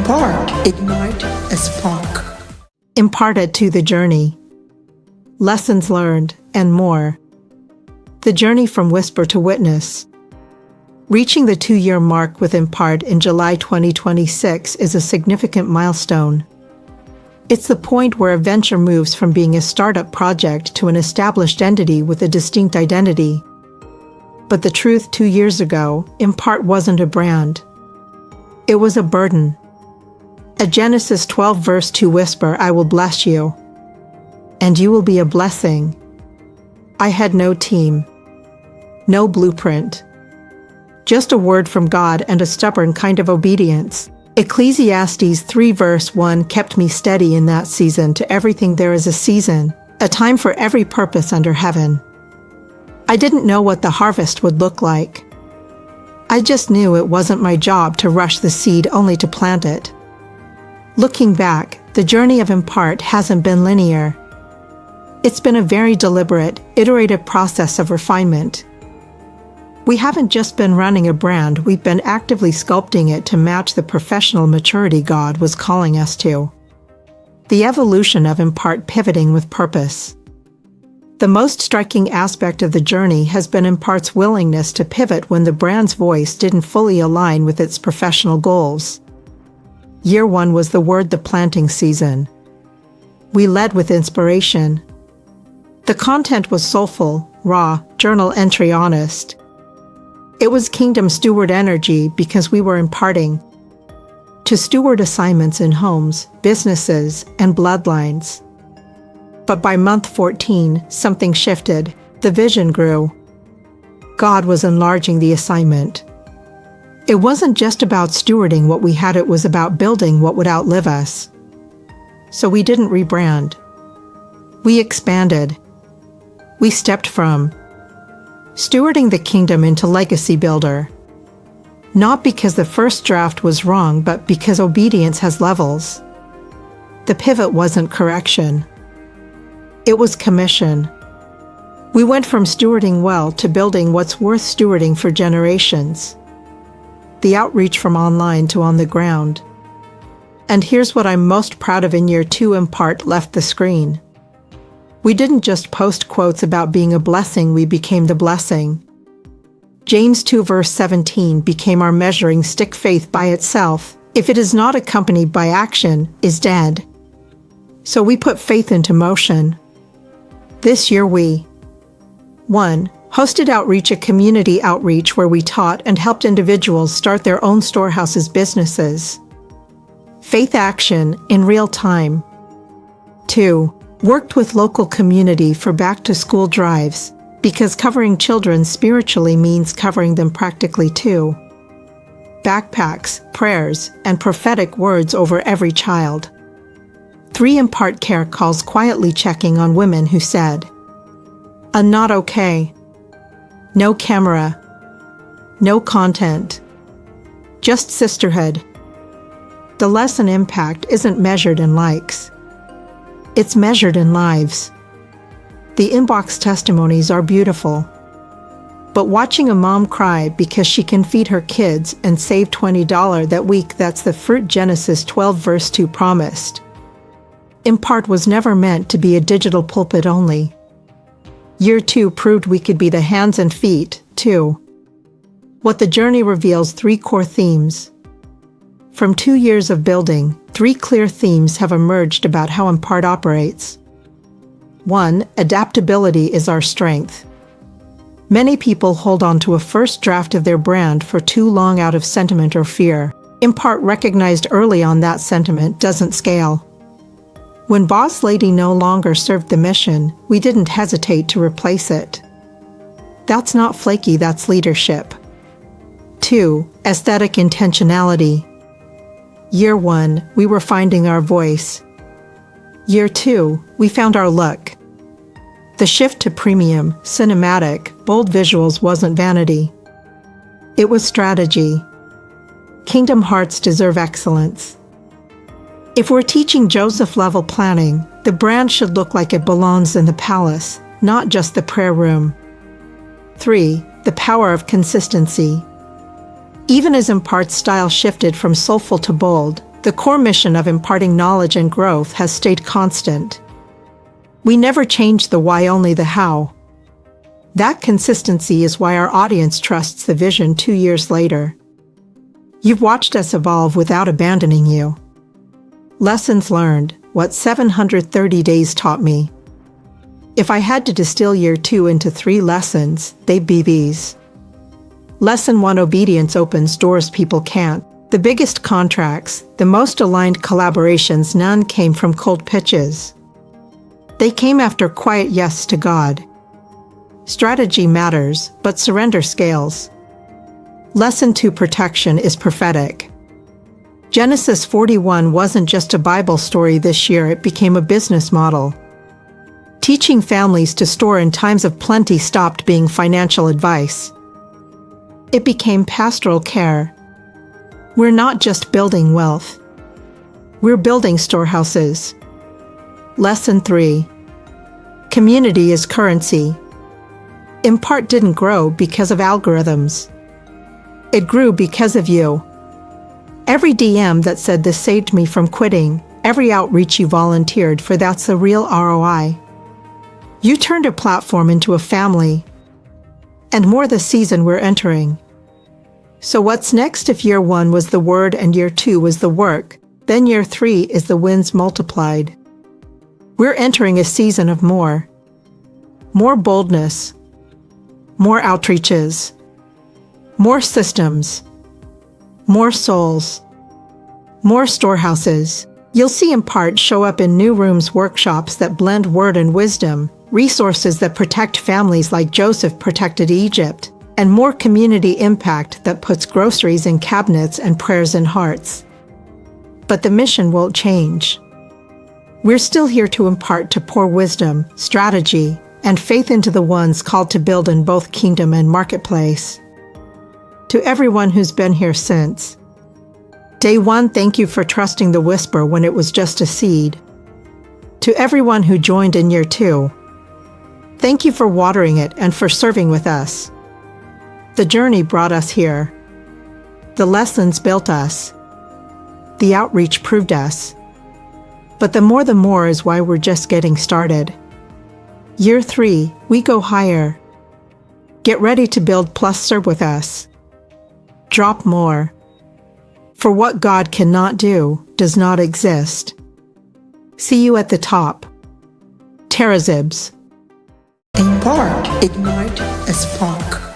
IMPART. Ignite a spark. Imparted to the journey. Lessons learned, and more. The journey from whisper to witness. Reaching the 2-year mark with IMPART in July 2026 is a significant milestone. It's the point where a venture moves from being a startup project to an established entity with a distinct identity. But the truth 2 years ago, IMPART wasn't a brand. It was a burden. A Genesis 12 verse 2 whisper, "I will bless you, and you will be a blessing." I had no team, no blueprint, just a word from God and a stubborn kind of obedience. Ecclesiastes 3 verse 1 kept me steady in that season. To everything there is a season, a time for every purpose under heaven. I didn't know what the harvest would look like. I just knew it wasn't my job to rush the seed only to plant it. Looking back, the journey of IMPART hasn't been linear. It's been a very deliberate, iterative process of refinement. We haven't just been running a brand, we've been actively sculpting it to match the professional maturity God was calling us to. The evolution of IMPART pivoting with purpose. The most striking aspect of the journey has been IMPART's willingness to pivot when the brand's voice didn't fully align with its professional goals. Year 1 was the planting season. We led with inspiration. The content was soulful, raw, journal entry honest. It was kingdom steward energy because we were imparting to steward assignments in homes, businesses, and bloodlines. But by month 14, something shifted. The vision grew. God was enlarging the assignment. It wasn't just about stewarding what we had, it was about building what would outlive us. So we didn't rebrand. We expanded. We stepped from stewarding the kingdom into legacy builder. Not because the first draft was wrong, but because obedience has levels. The pivot wasn't correction. It was commission. We went from stewarding well to building what's worth stewarding for generations. The outreach from online to on the ground. And here's what I'm most proud of: in year 2, IMPART left the screen. We didn't just post quotes about being a blessing, we became the blessing. James 2 verse 17 became our measuring stick. Faith by itself, if it is not accompanied by action, is dead. So we put faith into motion. This year we 1. Hosted Outreach, a community outreach where we taught and helped individuals start their own storehouses businesses. Faith action in real time. 2. Worked with local community for back-to-school drives, because covering children spiritually means covering them practically too. Backpacks, prayers, and prophetic words over every child. 3. IMPART care calls, quietly checking on women who said, "I'm not okay." No camera. No content. Just sisterhood. The lesson impact isn't measured in likes. It's measured in lives. The inbox testimonies are beautiful. But watching a mom cry because she can feed her kids and save $20 that week, that's the fruit Genesis 12 verse 2 promised. IMPART was never meant to be a digital pulpit only. Year 2 proved we could be the hands and feet, too. What the journey reveals: 3 core themes. From 2 years of building, 3 clear themes have emerged about how IMPART operates. 1. Adaptability is our strength. Many people hold on to a first draft of their brand for too long out of sentiment or fear. IMPART recognized early on that sentiment doesn't scale. When Boss Lady no longer served the mission, we didn't hesitate to replace it. That's not flaky, that's leadership. 2. Aesthetic intentionality. Year 1, we were finding our voice. Year 2, we found our look. The shift to premium, cinematic, bold visuals wasn't vanity. It was strategy. Kingdom hearts deserve excellence. If we're teaching Joseph-level planning, the brand should look like it belongs in the palace, not just the prayer room. 3. The power of consistency. Even as IMPART's style shifted from soulful to bold, the core mission of imparting knowledge and growth has stayed constant. We never changed the why, only the how. That consistency is why our audience trusts the vision 2 years later. You've watched us evolve without abandoning you. Lessons learned, what 730 days taught me. If I had to distill year 2 into 3 lessons, they'd be these. Lesson 1: obedience opens doors people can't. The biggest contracts, the most aligned collaborations, none came from cold pitches. They came after quiet yes to God. Strategy matters, but surrender scales. Lesson 2: protection is prophetic. Genesis 41 wasn't just a Bible story this year, it became a business model. Teaching families to store in times of plenty stopped being financial advice. It became pastoral care. We're not just building wealth. We're building storehouses. Lesson 3: community is currency. IMPART didn't grow because of algorithms. It grew because of you. Every DM that said this saved me from quitting, every outreach you volunteered for, that's the real ROI. You turned a platform into a family, and more the season we're entering. So what's next? If year 1 was the word and year 2 was the work, then year 3 is the wins multiplied. We're entering a season of more. More boldness, more outreaches, more systems, more souls, more storehouses. You'll see IMPART show up in new rooms, workshops that blend word and wisdom, resources that protect families like Joseph protected Egypt, and more community impact that puts groceries in cabinets and prayers in hearts. But the mission won't change. We're still here to impart, to pour wisdom, strategy, and faith into the ones called to build in both kingdom and marketplace. To everyone who's been here since day 1, thank you for trusting the whisper when it was just a seed. To everyone who joined in year 2, thank you for watering it and for serving with us. The journey brought us here. The lessons built us. The outreach proved us. But the more is why we're just getting started. Year 3, we go higher. Get ready to build plus serve with us. Drop more. For what God cannot do does not exist. See you at the top. Tarizibs. IMPART, ignite a spark.